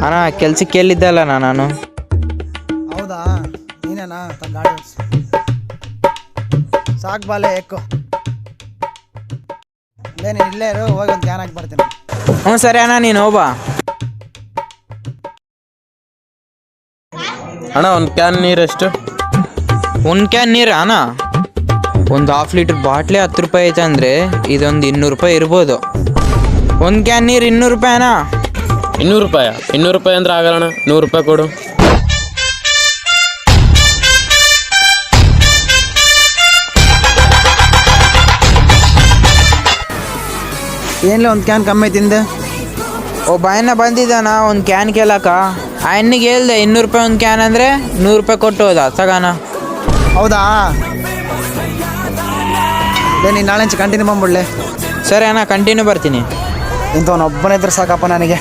ಅಣ್ಣ ಕೆಲ್ಸಕ್ಕೆ ಕೇಳಿದ್ದಲ್ಲ ನಾನು. ಹೌದಾ, ನೀನೇನಾ ಗಾಡಿ ಓಡಿಸು. ಸಾಕು ಬಾಲೆ ಎಕ್ಕು. ನೀನು ಇಲ್ಲೇ ಇರು, ಹೋಗಿ ಒಂದು ಕ್ಯಾನ್ ಹಾಕಿ ಬರ್ತೀನಿ. ಹ್ಞೂ ಸರಿ ಅಣ್ಣ, ನೀನು ಹೋಗ್ಬಾ. ಅಣ್ಣ ಒಂದು ಕ್ಯಾನ್ ನೀರು ಎಷ್ಟು? ಒಂದು ಕ್ಯಾನ್ ನೀರು ಅಣ್ಣ, ಒಂದು ½ ಲೀಟ್ರ್ ಬಾಟ್ಲಿ 10 ರೂಪಾಯಿ ಐತೆ ಅಂದರೆ ಇದೊಂದು 200 ರೂಪಾಯಿ ಇರ್ಬೋದು. ಒಂದು ಕ್ಯಾನ್ ನೀರು 200 ರೂಪಾಯಿ ಅಣ್ಣ. 200 ರೂಪಾಯ? 200 ರೂಪಾಯಿ ಅಂದ್ರೆ ಆಗಲ್ಲಣ್ಣ, 100 ರೂಪಾಯಿ ಕೊಡು. ಏನಿಲ್ಲ, ಒಂದು ಕ್ಯಾನ್ ಕಮ್ಮಿ ತಿಂದೆ. ಒಬ್ಬ ಅಣ್ಣ ಬಂದಿದ್ದಾನ ಒಂದು ಕ್ಯಾನ್ ಕೇಳಕ್ಕ. ಆ ಅಣ್ಣಿಗೆ ಹೇಳ್ದೆ 200 ರೂಪಾಯಿ ಒಂದು ಕ್ಯಾನ್ ಅಂದರೆ 100 ರೂಪಾಯಿ ಕೊಟ್ಟು ಹೋದ ಸಗಾನ. ಹೌದಾ, ನೀನು ನಾಳೆ ಕಂಟಿನ್ಯೂ ಬಂದ್ಬಿಡ್ಲೆ. ಸರಿ ಅಣ್ಣ, ಕಂಟಿನ್ಯೂ ಬರ್ತೀನಿ. ಇಂಥವನೊಬ್ಬನೇ ಇದ್ರೆ ಸಾಕಪ್ಪ ನನಗೆ.